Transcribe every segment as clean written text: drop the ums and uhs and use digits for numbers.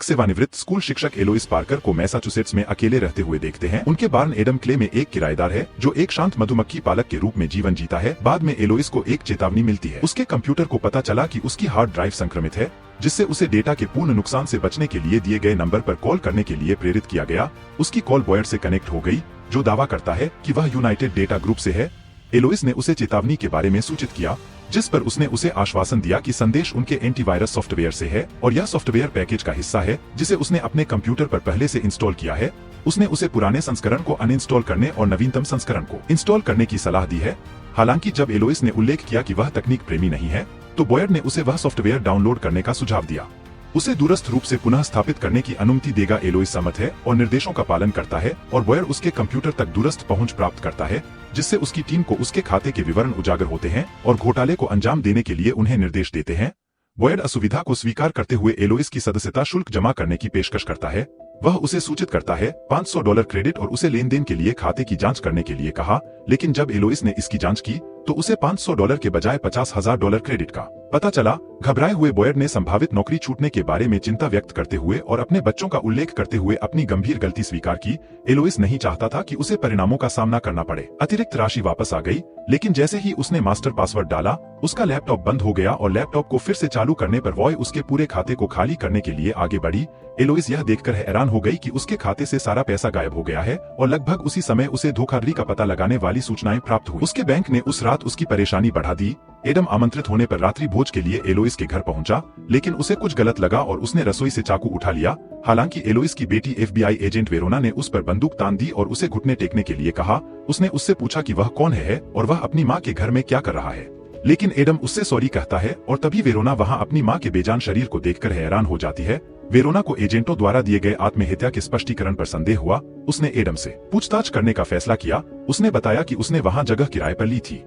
एक सेवानिवृत्त स्कूल शिक्षक एलोइस पार्कर को मैसाचुसेट्स में अकेले रहते हुए देखते हैं। उनके बार्न एडम क्ले में एक किराएदार है जो एक शांत मधुमक्खी पालक के रूप में जीवन जीता है। बाद में एलोइस को एक चेतावनी मिलती है। उसके कंप्यूटर को पता चला कि उसकी हार्ड ड्राइव संक्रमित है, जिससे उसे डेटा के पूर्ण नुकसान से बचने के लिए दिए गए नंबर पर कॉल करने के लिए प्रेरित किया गया। उसकी कॉल बॉयड से कनेक्ट हो गई, जो दावा करता है कि वह यूनाइटेड डेटा ग्रुप से है। एलोइस ने उसे चेतावनी के बारे में सूचित किया, जिस पर उसने उसे आश्वासन दिया कि संदेश उनके एंटीवायरस सॉफ्टवेयर से है और यह सॉफ्टवेयर पैकेज का हिस्सा है जिसे उसने अपने कंप्यूटर पर पहले से इंस्टॉल किया है। उसने उसे पुराने संस्करण को अनइंस्टॉल करने और नवीनतम संस्करण को इंस्टॉल करने की सलाह दी है। हालांकि जब एलोइस ने उल्लेख किया कि वह तकनीक प्रेमी नहीं है, तो बॉयड ने उसे वह सॉफ्टवेयर डाउनलोड करने का सुझाव दिया। उसे दूरस्थ रूप से पुनः स्थापित करने की अनुमति देगा। एलोइस सहमत है और निर्देशों का पालन करता है और बॉयड उसके कंप्यूटर तक दूरस्थ पहुंच प्राप्त करता है, जिससे उसकी टीम को उसके खाते के विवरण उजागर होते हैं और घोटाले को अंजाम देने के लिए उन्हें निर्देश देते हैं। बॉयड असुविधा को स्वीकार करते हुए एलोइस की सदस्यता शुल्क जमा करने की पेशकश करता है। वह उसे सूचित करता है $500 क्रेडिट और उसे लेन देन के लिए खाते की जांच करने के लिए कहा, लेकिन जब एलोइस ने इसकी जांच की तो उसे $500 के बजाय $50,000 क्रेडिट का पता चला। घबराए हुए बॉयड ने संभावित नौकरी छूटने के बारे में चिंता व्यक्त करते हुए और अपने बच्चों का उल्लेख करते हुए अपनी गंभीर गलती स्वीकार की। एलोइस नहीं चाहता था कि उसे परिणामों का सामना करना पड़े। अतिरिक्त राशि वापस आ गई, लेकिन जैसे ही उसने मास्टर पासवर्ड डाला, उसका लैपटॉप बंद हो गया और लैपटॉप को फिर से चालू करने पर वॉय उसके पूरे खाते को खाली करने के लिए आगे बढ़ी। एलोइस यह देखकर हैरान हो गई कि उसके खाते से सारा पैसा गायब हो गया है और लगभग उसी समय उसे धोखाधड़ी का पता लगाने वाली सूचनाएं प्राप्त हुई। उसके बैंक ने उस रात उसकी परेशानी बढ़ा दी। एडम आमंत्रित होने पर रात्रि भोज के लिए एलोइस के घर पहुंचा, लेकिन उसे कुछ गलत लगा और उसने रसोई से चाकू उठा लिया। हालांकि एलोइस की बेटी FBI एजेंट वेरोना ने उस पर बंदूक तान दी और उसे घुटने टेकने के लिए कहा। उसने उससे पूछा कि वह कौन है और वह अपनी माँ के घर में क्या कर रहा है, लेकिन एडम उससे सॉरी कहता है और तभी वेरोना वहाँ अपनी माँ के बेजान शरीर को देखकर हैरान हो जाती है। वेरोना को एजेंटों द्वारा दिए गए आत्महत्या के स्पष्टीकरण पर संदेह हुआ। उसने एडम से पूछताछ करने का फैसला किया। उसने बताया कि उसने वहाँ जगह किराए पर ली थी।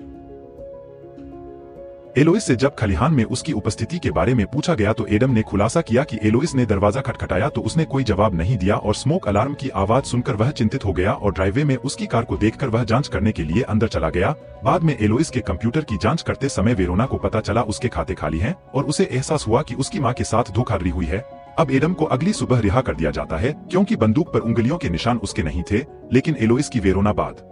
एलोइस से जब खलिहान में उसकी उपस्थिति के बारे में पूछा गया तो एडम ने खुलासा किया कि एलोइस ने दरवाजा खटखटाया तो उसने कोई जवाब नहीं दिया और स्मोक अलार्म की आवाज सुनकर वह चिंतित हो गया और ड्राइववे में उसकी कार को देखकर वह जांच करने के लिए अंदर चला गया। बाद में एलोइस के कंप्यूटर की जांच करते समय वेरोना को पता चला उसके खाते खाली हैं और उसे एहसास हुआ कि उसकी माँ के साथ धोखाधड़ी हुई है। अब एडम को अगली सुबह रिहा कर दिया जाता है क्योंकि बंदूक पर उंगलियों के निशान उसके नहीं थे, लेकिन एलोइस की वेरोना बाद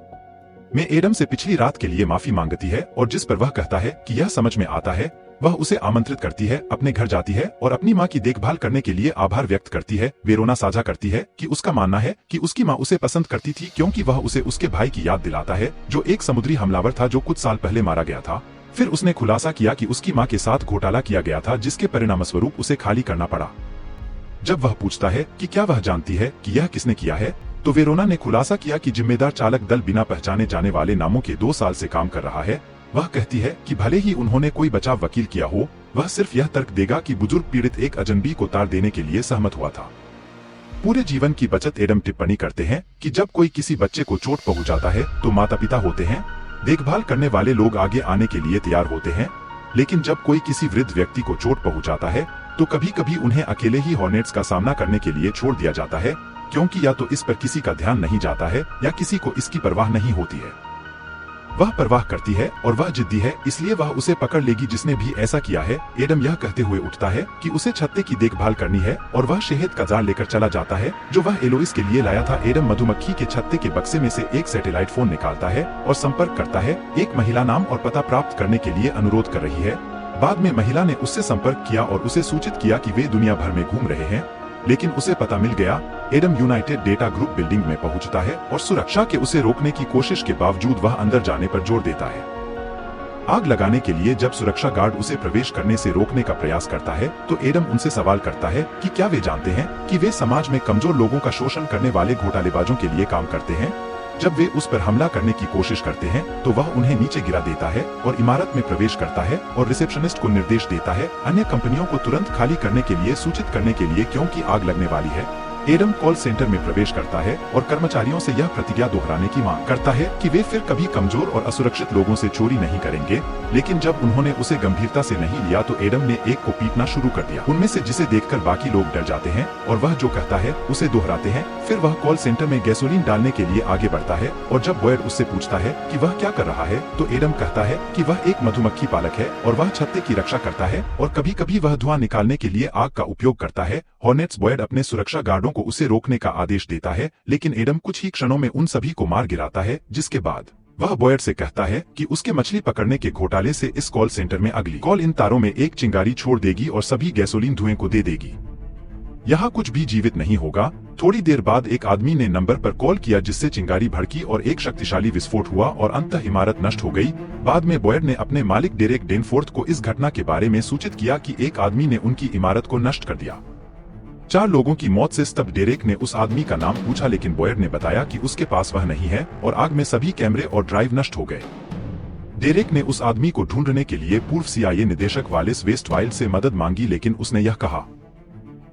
में एडम से पिछली रात के लिए माफी मांगती है और जिस पर वह कहता है कि यह समझ में आता है। वह उसे आमंत्रित करती है, अपने घर जाती है और अपनी माँ की देखभाल करने के लिए आभार व्यक्त करती है। वेरोना साझा करती है कि उसका मानना है कि उसकी माँ उसे पसंद करती थी क्योंकि वह उसे उसके भाई की याद दिलाता है, जो एक समुद्री हमलावर था जो कुछ साल पहले मारा गया था। फिर उसने खुलासा किया कि उसकी माँ के साथ घोटाला किया गया था, जिसके परिणामस्वरूप उसे खाली करना पड़ा। जब वह पूछता है कि क्या वह जानती है कि यह किसने किया है, तो वेरोना ने खुलासा किया कि जिम्मेदार चालक दल बिना पहचाने जाने वाले नामों के 2 साल से काम कर रहा है। वह कहती है कि भले ही उन्होंने कोई बचाव वकील किया हो, वह सिर्फ यह तर्क देगा कि बुजुर्ग पीड़ित एक अजनबी को तार देने के लिए सहमत हुआ था। पूरे जीवन की बचत। एडम टिप्पणी करते हैं कि जब कोई किसी बच्चे को चोट पहुंचाता है तो माता पिता होते हैं, देखभाल करने वाले लोग आगे आने के लिए तैयार होते हैं, लेकिन जब कोई किसी वृद्ध व्यक्ति को चोट पहुंचाता है तो कभी कभी उन्हें अकेले ही हॉर्नेट्स का सामना करने के लिए छोड़ दिया जाता है, क्योंकि या तो इस पर किसी का ध्यान नहीं जाता है या किसी को इसकी परवाह नहीं होती है। वह परवाह करती है और वह जिद्दी है, इसलिए वह उसे पकड़ लेगी जिसने भी ऐसा किया है। एडम यह कहते हुए उठता है कि उसे छत्ते की देखभाल करनी है और वह शहद का जार लेकर चला जाता है जो वह एलोइस के लिए लाया था। एडम मधुमक्खी के छत्ते के बक्से में से एक सैटेलाइट फोन निकालता है और संपर्क करता है। एक महिला नाम और पता प्राप्त करने के लिए अनुरोध कर रही है। बाद में महिला ने उससे संपर्क किया और उसे सूचित किया कि वे दुनिया भर में घूम रहे हैं, लेकिन उसे पता मिल गया। Adam United Data Group building में पहुंचता है और सुरक्षा के उसे रोकने की कोशिश के बावजूद वह अंदर जाने पर जोर देता है। आग लगाने के लिए जब सुरक्षा गार्ड उसे प्रवेश करने से रोकने का प्रयास करता है तो एडम उनसे सवाल करता है कि क्या वे जानते हैं कि वे समाज में कमजोर लोगों का शोषण करने वाले घोटालेबाजों के लिए काम करते हैं। जब वे उस पर हमला करने की कोशिश करते हैं तो वह उन्हें नीचे गिरा देता है और इमारत में प्रवेश करता है और रिसेप्शनिस्ट को निर्देश देता है अन्य कंपनियों को तुरंत खाली करने के लिए सूचित करने के लिए, क्योंकि आग लगने वाली है। एडम कॉल सेंटर में प्रवेश करता है और कर्मचारियों से यह प्रतिज्ञा दोहराने की मांग करता है कि वे फिर कभी कमजोर और असुरक्षित लोगों से चोरी नहीं करेंगे। लेकिन जब उन्होंने उसे गंभीरता से नहीं लिया तो एडम ने एक को पीटना शुरू कर दिया। उनमें से जिसे देखकर बाकी लोग डर जाते हैं और वह जो कहता है उसे दोहराते हैं। फिर वह कॉल सेंटर में गैसोलीन डालने के लिए आगे बढ़ता है और जब बॉयड उससे पूछता है कि वह क्या कर रहा है तो एडम कहता है कि वह एक मधुमक्खी पालक है और वह छत्ते की रक्षा करता है और कभी कभी वह धुआं निकालने के लिए आग का उपयोग करता है। हॉर्नेट्स बॉयड अपने सुरक्षा गार्डों को उसे रोकने का आदेश देता है, लेकिन एडम कुछ ही क्षणों में उन सभी को मार गिराता है, जिसके बाद वह बॉयड से कहता है कि उसके मछली पकड़ने के घोटाले से इस कॉल सेंटर में अगली कॉल इन तारों में एक चिंगारी छोड़ देगी और सभी गैसोलीन धुएं को दे देगी। यहाँ कुछ भी जीवित नहीं होगा। थोड़ी देर बाद एक आदमी ने नंबर पर कॉल किया जिससे चिंगारी भड़की और एक शक्तिशाली विस्फोट हुआ और अंततः इमारत नष्ट हो गई। बाद में बॉयड ने अपने मालिक डेरेक डेनफोर्थ को इस घटना के बारे में सूचित किया कि एक आदमी ने उनकी इमारत को नष्ट कर दिया। 4 लोगों की मौत से स्तब्ध डेरेक ने उस आदमी का नाम पूछा, लेकिन बॉयड ने बताया कि उसके पास वह नहीं है और आग में सभी कैमरे और ड्राइव नष्ट हो गए। डेरेक ने उस आदमी को ढूंढने के लिए पूर्व CIA निदेशक वालिस वेस्टवाइल्ड से मदद मांगी, लेकिन उसने यह कहा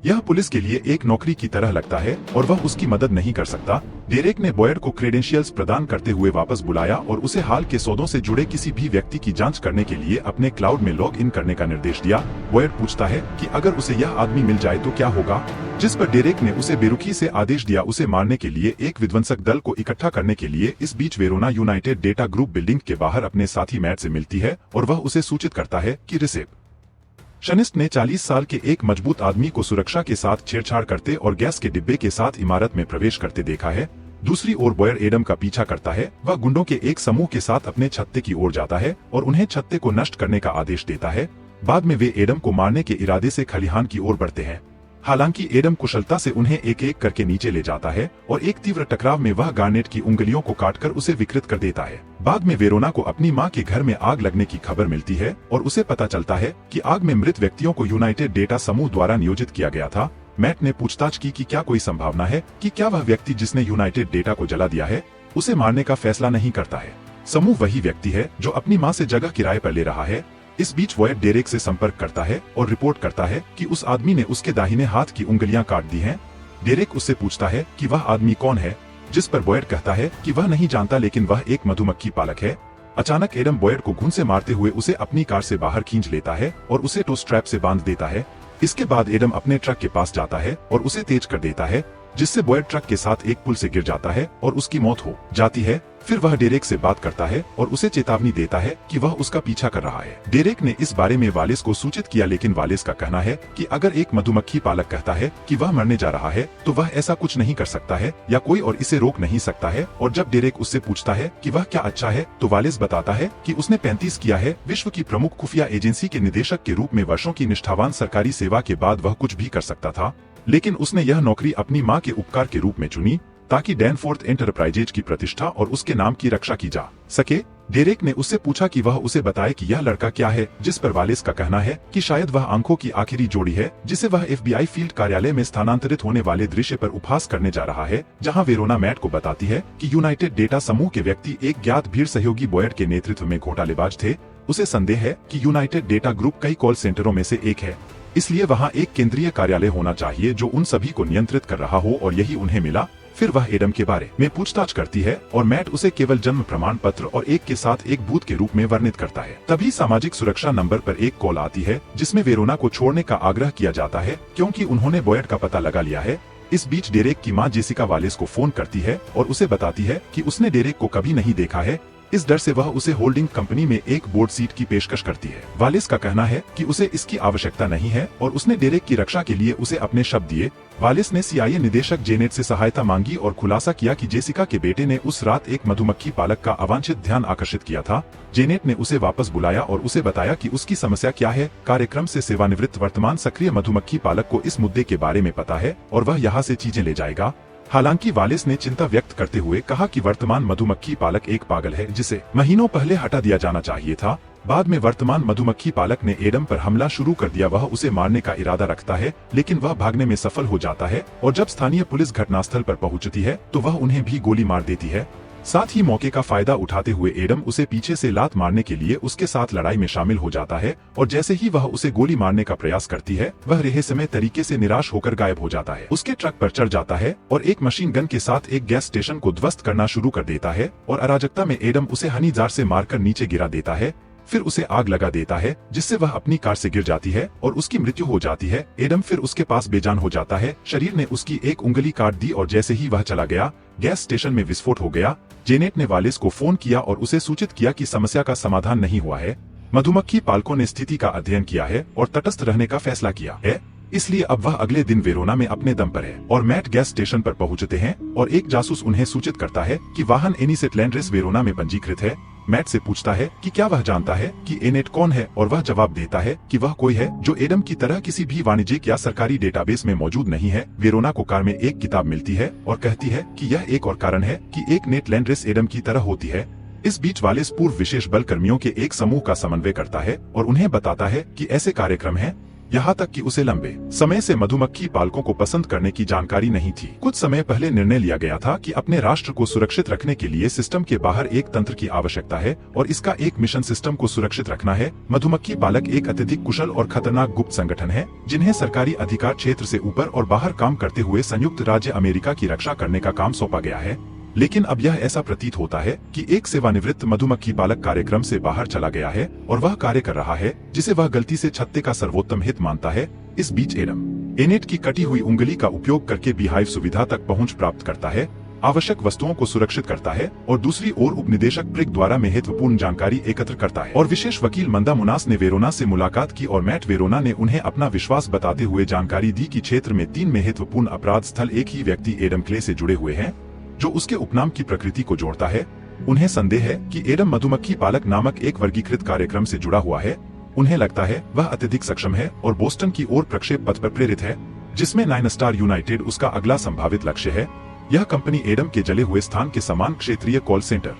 यह पुलिस के लिए एक नौकरी की तरह लगता है और वह उसकी मदद नहीं कर सकता। डेरेक ने बॉयड को क्रेडेंशियल्स प्रदान करते हुए वापस बुलाया और उसे हाल के सौदों से जुड़े किसी भी व्यक्ति की जांच करने के लिए अपने क्लाउड में लॉग इन करने का निर्देश दिया। बॉयड पूछता है कि अगर उसे यह आदमी मिल जाए तो क्या होगा, जिस पर डेरेक ने उसे बेरुखी से आदेश दिया उसे मारने के लिए एक विध्वंसक दल को इकट्ठा करने के लिए। इस बीच Verona United Data Group building के बाहर अपने साथी मैट से मिलती है और वह उसे सूचित करता है कि रिसेप्शनिस्ट ने 40 साल के एक मजबूत आदमी को सुरक्षा के साथ छेड़छाड़ करते और गैस के डिब्बे के साथ इमारत में प्रवेश करते देखा है। दूसरी ओर बॉयड एडम का पीछा करता है। वह गुंडों के एक समूह के साथ अपने छत्ते की ओर जाता है और उन्हें छत्ते को नष्ट करने का आदेश देता है। बाद में वे एडम को मारने के इरादे से खलिहान की ओर बढ़ते हैं। हालांकि एडम कुशलता से उन्हें एक एक करके नीचे ले जाता है और एक तीव्र टकराव में वह गार्नेट की उंगलियों को काटकर उसे विकृत कर देता है। बाद में वेरोना को अपनी मां के घर में आग लगने की खबर मिलती है और उसे पता चलता है कि आग में मृत व्यक्तियों को यूनाइटेड डेटा समूह द्वारा नियोजित किया गया था। मैट ने पूछताछ की कि क्या कोई संभावना है कि क्या वह व्यक्ति जिसने यूनाइटेड डेटा को जला दिया है उसे मारने का फैसला नहीं करता है। समूह वही व्यक्ति है जो अपनी मां से जगह किराए पर ले रहा है। इस बीच बॉयड डेरेक से संपर्क करता है और रिपोर्ट करता है कि उस आदमी ने उसके दाहिने हाथ की उंगलियां काट दी हैं। डेरेक उससे पूछता है कि वह आदमी कौन है, जिस पर बॉयड कहता है कि वह नहीं जानता, लेकिन वह एक मधुमक्खी पालक है। अचानक एडम बॉयड को घून से मारते हुए उसे अपनी कार से बाहर खींच लेता है और उसे टो स्ट्रैप से बांध देता है। इसके बाद एडम अपने ट्रक के पास जाता है और उसे तेज कर देता है, जिससे बॉयड ट्रक के साथ एक पुल से गिर जाता है और उसकी मौत हो जाती है। फिर वह डेरेक से बात करता है और उसे चेतावनी देता है कि वह उसका पीछा कर रहा है। डेरेक ने इस बारे में वालिस को सूचित किया, लेकिन वालिस का कहना है कि अगर एक मधुमक्खी पालक कहता है कि वह मरने जा रहा है तो वह ऐसा कुछ नहीं कर सकता है या कोई और इसे रोक नहीं सकता है। और जब डेरेक उससे पूछता है कि वह क्या अच्छा है तो वालिस बताता है कि उसने 35 किया है। विश्व की प्रमुख खुफिया एजेंसी के निदेशक के रूप में वर्षों की निष्ठावान सरकारी सेवा के बाद वह कुछ भी कर सकता था, लेकिन उसने यह नौकरी अपनी मां के उपकार के रूप में चुनी ताकि डैनफोर्थ एंटरप्राइजेज की प्रतिष्ठा और उसके नाम की रक्षा की जा सके। डेरेक ने उससे पूछा कि वह उसे बताए कि यह लड़का क्या है, जिस पर वालिस का कहना है कि शायद वह आंखों की आखिरी जोड़ी है जिसे वह FBI फील्ड कार्यालय में स्थानांतरित होने वाले दृश्य पर उपहास करने जा रहा है, जहां वेरोना मैट को बताती है कि यूनाइटेड डेटा समूह के व्यक्ति एक ज्ञात भीड़ सहयोगी बॉयड के नेतृत्व में घोटालेबाज थे। उसे संदेह है कि यूनाइटेड डेटा ग्रुप कई कॉल सेंटरों में से एक है, इसलिए वहाँ एक केंद्रीय कार्यालय होना चाहिए जो उन सभी को नियंत्रित कर रहा हो, और यही उन्हें मिला। फिर वह एडम के बारे में पूछताछ करती है और मैट उसे केवल जन्म प्रमाण पत्र और एक के साथ एक भूत के रूप में वर्णित करता है। तभी सामाजिक सुरक्षा नंबर पर एक कॉल आती है जिसमें वेरोना को छोड़ने का आग्रह किया जाता है क्योंकि उन्होंने बॉयड का पता लगा लिया है। इस बीच डेरेक की मां जेसिका वालिस को फोन करती है और उसे बताती है कि उसने डेरेक को कभी नहीं देखा है। इस डर से वह उसे होल्डिंग कंपनी में एक बोर्ड सीट की पेशकश करती है। वालिस का कहना है कि उसे इसकी आवश्यकता नहीं है और उसने डेरेक की रक्षा के लिए उसे अपने शब्द दिए। वालिस ने CIA निदेशक जेनेट से सहायता मांगी और खुलासा किया कि जेसिका के बेटे ने उस रात एक मधुमक्खी पालक का अवांछित ध्यान आकर्षित किया था। जेनेट ने उसे वापस बुलाया और उसे बताया कि उसकी समस्या क्या है। कार्यक्रम से सेवानिवृत्त वर्तमान सक्रिय मधुमक्खी पालक को इस मुद्दे के बारे में पता है और वह यहाँ से चीजें ले जाएगा। हालांकि वालिस ने चिंता व्यक्त करते हुए कहा कि वर्तमान मधुमक्खी पालक एक पागल है जिसे महीनों पहले हटा दिया जाना चाहिए था। बाद में वर्तमान मधुमक्खी पालक ने एडम पर हमला शुरू कर दिया। वह उसे मारने का इरादा रखता है, लेकिन वह भागने में सफल हो जाता है और जब स्थानीय पुलिस घटनास्थल पर पहुंचती है तो वह उन्हें भी गोली मार देती है। साथ ही मौके का फायदा उठाते हुए एडम उसे पीछे से लात मारने के लिए उसके साथ लड़ाई में शामिल हो जाता है और जैसे ही वह उसे गोली मारने का प्रयास करती है वह रहस्यमय तरीके से निराश होकर गायब हो जाता है। उसके ट्रक पर चढ़ जाता है और एक मशीन गन के साथ एक गैस स्टेशन को ध्वस्त करना शुरू कर देता है और अराजकता में एडम उसे हनी जार से मारकर नीचे गिरा देता है, फिर उसे आग लगा देता है जिससे वह अपनी कार से गिर जाती है और उसकी मृत्यु हो जाती है। एडम फिर उसके पास बेजान हो जाता है, शरीर ने उसकी एक उंगली काट दी और जैसे ही वह चला गया गैस स्टेशन में विस्फोट हो गया। जेनेट ने वालिस को फोन किया और उसे सूचित किया कि समस्या का समाधान नहीं हुआ है। मधुमक्खी पालकों ने स्थिति का अध्ययन किया है और तटस्थ रहने का फैसला किया है, इसलिए अब वह अगले दिन वेरोना में अपने दम पर है और मैट गैस स्टेशन पर पहुंचते हैं और एक जासूस उन्हें सूचित करता है कि वाहन एनिसेट लैंड्रेस वेरोना में पंजीकृत है। मैट से पूछता है कि क्या वह जानता है कि एनेट कौन है और वह जवाब देता है कि वह कोई है जो एडम की तरह किसी भी वाणिज्यिक या सरकारी डेटाबेस में मौजूद नहीं है। वेरोना को कार में एक किताब मिलती है और कहती है कि यह एक और कारण है कि एक नेट लैंड्रेस एडम की तरह होती है। इस बीच वालिस पूर्व विशेष बल कर्मियों के एक समूह का समन्वय करता है और उन्हें बताता है कि ऐसे कार्यक्रम हैं, यहाँ तक कि उसे लंबे समय से मधुमक्खी पालकों को पसंद करने की जानकारी नहीं थी। कुछ समय पहले निर्णय लिया गया था कि अपने राष्ट्र को सुरक्षित रखने के लिए सिस्टम के बाहर एक तंत्र की आवश्यकता है और इसका एक मिशन सिस्टम को सुरक्षित रखना है। मधुमक्खी पालक एक अत्यधिक कुशल और खतरनाक गुप्त संगठन है जिन्हें सरकारी अधिकार क्षेत्र से ऊपर और बाहर काम करते हुए संयुक्त राज्य अमेरिका की रक्षा करने का काम सौंपा गया है। लेकिन अब यह ऐसा प्रतीत होता है कि एक सेवानिवृत्त मधुमक्खी पालक कार्यक्रम से बाहर चला गया है और वह कार्य कर रहा है जिसे वह गलती से छत्ते का सर्वोत्तम हित मानता है। इस बीच एडम एनेट की कटी हुई उंगली का उपयोग करके बीहाइव सुविधा तक पहुंच प्राप्त करता है, आवश्यक वस्तुओं को सुरक्षित करता है और दूसरी ओर उपनिदेशक प्रिक द्वारा महत्वपूर्ण जानकारी एकत्र करता है। और विशेष वकील मंदा मुनास ने वेरोना से मुलाकात की और मैट वेरोना ने उन्हें अपना विश्वास बताते हुए जानकारी दी कि क्षेत्र में 3 महत्वपूर्ण अपराध स्थल एक ही व्यक्ति एडम क्ले से जुड़े हुए हैं, जो उसके उपनाम की प्रकृति को जोड़ता है। उन्हें संदेह है कि एडम मधुमक्खी पालक नामक एक वर्गीकृत कार्यक्रम से जुड़ा हुआ है। उन्हें लगता है वह अत्यधिक सक्षम है और बोस्टन की ओर प्रक्षेप पथ पर प्रेरित है, जिसमें 9 स्टार यूनाइटेड उसका अगला संभावित लक्ष्य है। यह कंपनी एडम के जले हुए स्थान के समान क्षेत्रीय कॉल सेंटर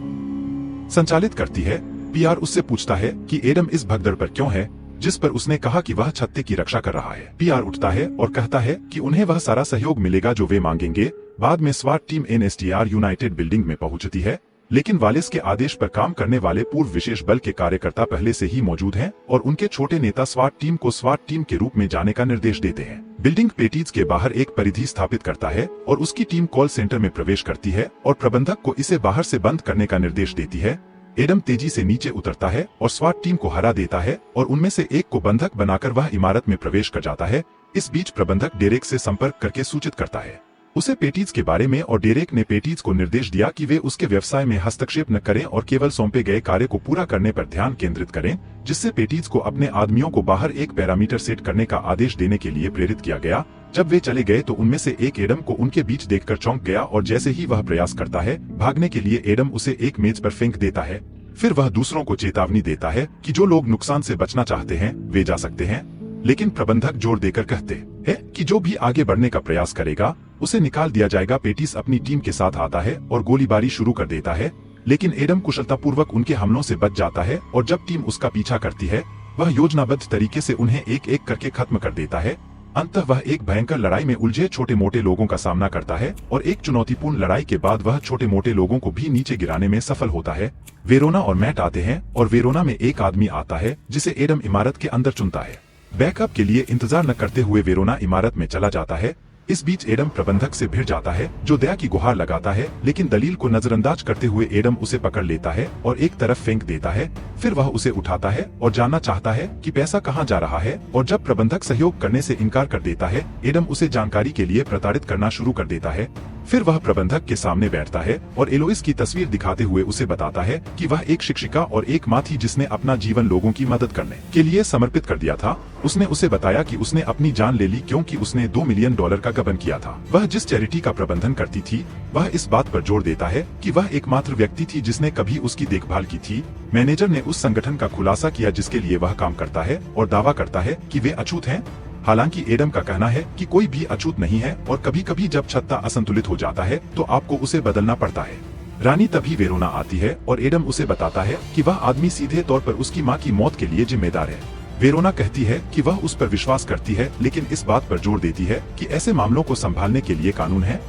संचालित करती है। पीआर उससे पूछता है कि एडम इस भगदड़ पर क्यों है, जिस पर उसने कहा कि वह छत्ते की रक्षा कर रहा है। पीआर उठता है और कहता है कि उन्हें वह सारा सहयोग मिलेगा जो वे मांगेंगे। बाद में स्वाट टीम एनएसटीआर यूनाइटेड बिल्डिंग में पहुंचती है, लेकिन वालिस के आदेश पर काम करने वाले पूर्व विशेष बल के कार्यकर्ता पहले से ही मौजूद हैं और उनके छोटे नेता स्वाट टीम को स्वाट टीम के रूप में जाने का निर्देश देते हैं। बिल्डिंग पेटीज के बाहर एक परिधि स्थापित करता है और उसकी टीम कॉल सेंटर में प्रवेश करती है और प्रबंधक को इसे बाहर से बंद करने का निर्देश देती है। एडम तेजी से नीचे उतरता है और स्वाट टीम को हरा देता है और उनमें से एक को बंधक बनाकर वह इमारत में प्रवेश कर जाता है। इस बीच प्रबंधक डेरेक से संपर्क करके सूचित करता है उसे पेटीज के बारे में और डेरेक ने पेटीज को निर्देश दिया कि वे उसके व्यवसाय में हस्तक्षेप न करें और केवल सौंपे गए कार्य को पूरा करने पर ध्यान केंद्रित करें, जिससे पेटीज को अपने आदमियों को बाहर एक पैरामीटर सेट करने का आदेश देने के लिए प्रेरित किया गया। जब वे चले गए तो उनमें से एक एडम को उनके बीच देखकर चौंक गया और जैसे ही वह प्रयास करता है भागने के लिए एडम उसे एक मेज पर फेंक देता है। फिर वह दूसरों को चेतावनी देता है कि जो लोग नुकसान से बचना चाहते हैं वे जा सकते हैं, लेकिन प्रबंधक जोर देकर कहते हैं कि जो भी आगे बढ़ने का प्रयास करेगा उसे निकाल दिया जाएगा। पेटिस अपनी टीम के साथ आता है और गोलीबारी शुरू कर देता है, लेकिन एडम कुशलतापूर्वक उनके हमलों से बच जाता है और जब टीम उसका पीछा करती है वह योजनाबद्ध तरीके से उन्हें एक एक करके खत्म कर देता है। अंततः वह एक भयंकर लड़ाई में उलझे छोटे मोटे लोगों का सामना करता है और एक चुनौतीपूर्ण लड़ाई के बाद वह छोटे मोटे लोगों को भी नीचे गिराने में सफल होता है। वेरोना और मैट आते हैं और वेरोना में एक आदमी आता है जिसे एडम इमारत के अंदर चुनता है। बैकअप के लिए इंतजार न करते हुए वेरोना इमारत में चला जाता है। इस बीच एडम प्रबंधक से भिड़ जाता है जो दया की गुहार लगाता है, लेकिन दलील को नजरअंदाज करते हुए एडम उसे पकड़ लेता है और एक तरफ फेंक देता है। फिर वह उसे उठाता है और जानना चाहता है कि पैसा कहां जा रहा है, और जब प्रबंधक सहयोग करने से इनकार कर देता है एडम उसे जानकारी के लिए प्रताड़ित करना शुरू कर देता है। फिर वह प्रबंधक के सामने बैठता है और एलोइस की तस्वीर दिखाते हुए उसे बताता है कि वह एक शिक्षिका और एक माँ थी जिसने अपना जीवन लोगों की मदद करने के लिए समर्पित कर दिया था। उसने उसे बताया कि उसने अपनी जान ले ली क्योंकि उसने $2 मिलियन का गबन किया था। वह जिस चैरिटी का प्रबंधन करती थी वह इस बात पर जोर देता है कि वह एकमात्र व्यक्ति थी जिसने कभी उसकी देखभाल की थी। मैनेजर ने उस संगठन का खुलासा किया जिसके लिए वह काम करता है और दावा करता है कि वे अछूत हैं। हालांकि एडम का कहना है कि कोई भी अछूत नहीं है और कभी कभी जब छत्ता असंतुलित हो जाता है तो आपको उसे बदलना पड़ता है। रानी तभी वेरोना आती है और एडम उसे बताता है कि वह आदमी सीधे तौर पर उसकी माँ की मौत के लिए जिम्मेदार है। वेरोना कहती है कि वह उस पर विश्वास करती है, लेकिन इस बात पर जोर देती है कि ऐसे मामलों को संभालने के लिए कानून है।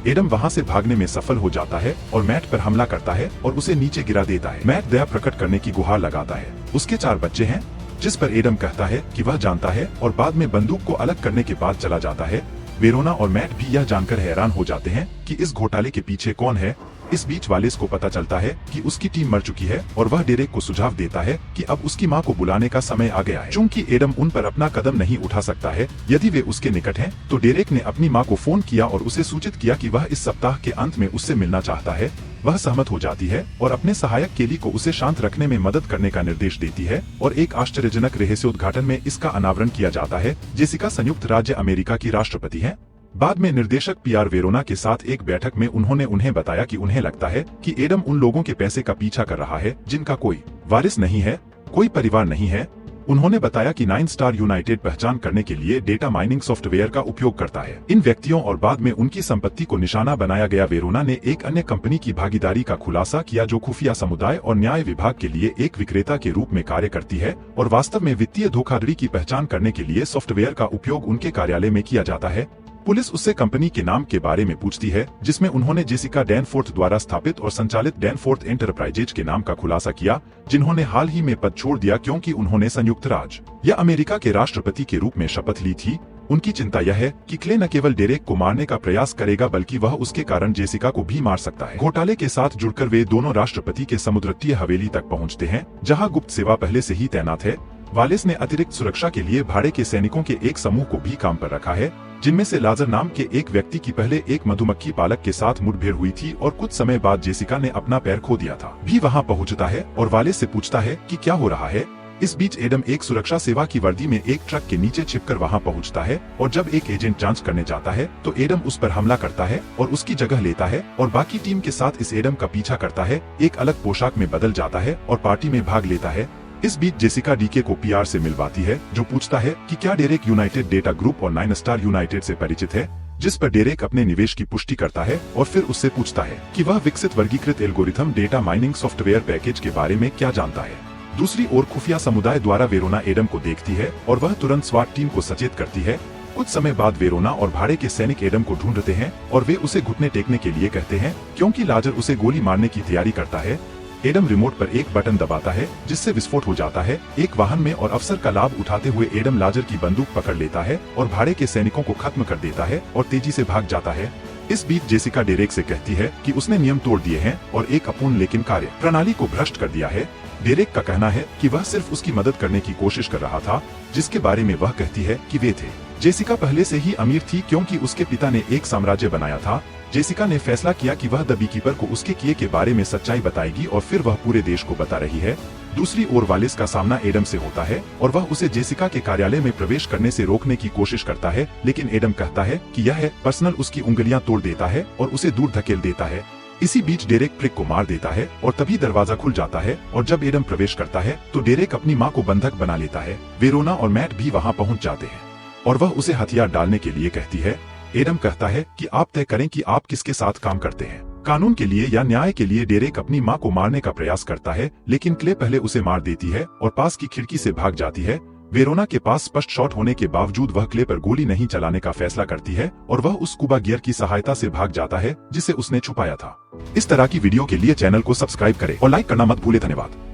एडम वहाँ से भागने में सफल हो जाता है और मैट पर हमला करता है और उसे नीचे गिरा देता है। मैट दया प्रकट करने की गुहार लगाता है। उसके 4 बच्चे हैं, जिस पर एडम कहता है कि वह जानता है और बाद में बंदूक को अलग करने के बाद चला जाता है। वेरोना और मैट भी यह जानकर हैरान हो जाते हैं कि इस घोटाले के पीछे कौन है। इस बीच वालिस को पता चलता है कि उसकी टीम मर चुकी है और वह डेरेक को सुझाव देता है कि अब उसकी मां को बुलाने का समय आ गया है। चूंकि एडम उन पर अपना कदम नहीं उठा सकता है यदि वे उसके निकट हैं, तो डेरेक ने अपनी मां को फोन किया और उसे सूचित किया कि वह इस सप्ताह के अंत में उससे मिलना चाहता है। वह सहमत हो जाती है और अपने सहायक केली को उसे शांत रखने में मदद करने का निर्देश देती है और एक आश्चर्यजनक रहस्योद्घाटन में इसका अनावरण किया जाता है। जेसिका संयुक्त राज्य अमेरिका की राष्ट्रपति है। बाद में निर्देशक पीआर वेरोना के साथ एक बैठक में उन्होंने उन्हें बताया कि उन्हें लगता है कि एडम उन लोगों के पैसे का पीछा कर रहा है जिनका कोई वारिस नहीं है, कोई परिवार नहीं है। उन्होंने बताया कि 9 स्टार यूनाइटेड पहचान करने के लिए डेटा माइनिंग सॉफ्टवेयर का उपयोग करता है। इन व्यक्तियों और बाद में उनकी संपत्ति को निशाना बनाया गया। वेरोना ने एक अन्य कंपनी की भागीदारी का खुलासा किया जो खुफिया समुदाय और न्याय विभाग के लिए एक विक्रेता के रूप में कार्य करती है और वास्तव में वित्तीय धोखाधड़ी की पहचान करने के लिए सॉफ्टवेयर का उपयोग उनके कार्यालय में किया जाता है। पुलिस उससे कंपनी के नाम के बारे में पूछती है, जिसमें उन्होंने जेसिका डैनफोर्थ द्वारा स्थापित और संचालित डैनफोर्थ एंटरप्राइजेज के नाम का खुलासा किया, जिन्होंने हाल ही में पद छोड़ दिया क्योंकि उन्होंने संयुक्त राज्य या अमेरिका के राष्ट्रपति के रूप में शपथ ली थी। उनकी चिंता यह है कि क्ले न केवल डेरेक को मारने का प्रयास करेगा बल्कि वह उसके कारण जेसिका को भी मार सकता है। घोटाले के साथ जुड़कर वे दोनों राष्ट्रपति के समुद्र तटीय हवेली तक पहुँचते हैं, जहाँ गुप्त सेवा पहले से ही तैनात है। वालिस ने अतिरिक्त सुरक्षा के लिए भाड़े के सैनिकों के एक समूह को भी काम पर रखा है, जिनमें से लाजर नाम के एक व्यक्ति की पहले एक मधुमक्खी पालक के साथ मुठभेड़ हुई थी और कुछ समय बाद जेसिका ने अपना पैर खो दिया था। भी वहां पहुंचता है और वालिस से पूछता है कि क्या हो रहा है। इस बीच एडम एक सुरक्षा सेवा की वर्दी में एक ट्रक के नीचे छिपकर वहां पहुंचता है और जब एक एजेंट जांच करने जाता है तो एडम उस पर हमला करता है और उसकी जगह लेता है और बाकी टीम के साथ इस एडम का पीछा करता है, एक अलग पोशाक में बदल जाता है और पार्टी में भाग लेता है। इस बीच जेसिका डीके को पीआर से मिलवाती है, जो पूछता है कि क्या डेरेक यूनाइटेड डेटा ग्रुप और 9 स्टार यूनाइटेड से परिचित है, जिस पर डेरेक अपने निवेश की पुष्टि करता है और फिर उससे पूछता है कि वह विकसित वर्गीकृत algorithm data mining software package के बारे में क्या जानता है। दूसरी ओर खुफिया समुदाय द्वारा वेरोना एडम को देखती है और वह तुरंत स्वाट टीम को सचेत करती है। कुछ समय बाद वेरोना और भाड़े के सैनिक एडम को ढूंढते हैं और वे उसे घुटने टेकने के लिए कहते हैं क्योंकि लाजर उसे गोली मारने की तैयारी करता है। एडम रिमोट पर एक बटन दबाता है जिससे विस्फोट हो जाता है एक वाहन में और अवसर का लाभ उठाते हुए एडम लाजर की बंदूक पकड़ लेता है और भाड़े के सैनिकों को खत्म कर देता है और तेजी से भाग जाता है। इस बीच जेसिका डेरेक से कहती है कि उसने नियम तोड़ दिए हैं और एक अपूर्ण लेकिन कार्य प्रणाली को भ्रष्ट कर दिया है। डेरेक का कहना है कि वह सिर्फ उसकी मदद करने की कोशिश कर रहा था, जिसके बारे में वह कहती है कि वे थे। जेसिका पहले से ही अमीर थी क्योंकि उसके पिता ने एक साम्राज्य बनाया था। जेसिका ने फैसला किया कि वह द बीकीपर को उसके किए के बारे में सच्चाई बताएगी और फिर वह पूरे देश को बता रही है। दूसरी ओर वालिस का सामना एडम से होता है और वह उसे जेसिका के कार्यालय में प्रवेश करने से रोकने की कोशिश करता है, लेकिन एडम कहता है कि यह है पर्सनल उसकी उंगलियां तोड़ देता है और उसे दूर धकेल देता है। इसी बीच डेरेक प्रिक को मार देता है और तभी दरवाजा खुल जाता है और जब एडम प्रवेश करता है तो डेरेक अपनी मां को बंधक बना लेता है। वेरोना और मैट भी वहां पहुंच जाते हैं और वह उसे हथियार डालने के लिए कहती है। एडम कहता है कि आप तय करें कि आप किसके साथ काम करते हैं, कानून के लिए या न्याय के लिए। डेरेक अपनी मां को मारने का प्रयास करता है, लेकिन क्ले पहले उसे मार देती है और पास की खिड़की से भाग जाती है। वेरोना के पास स्पष्ट शॉट होने के बावजूद वह क्ले पर गोली नहीं चलाने का फैसला करती है और वह उस स्कूबा गियर की सहायता से भाग जाता है जिसे उसने छुपाया था। इस तरह की वीडियो के लिए चैनल को सब्सक्राइब करें और लाइक करना मत भूले। धन्यवाद।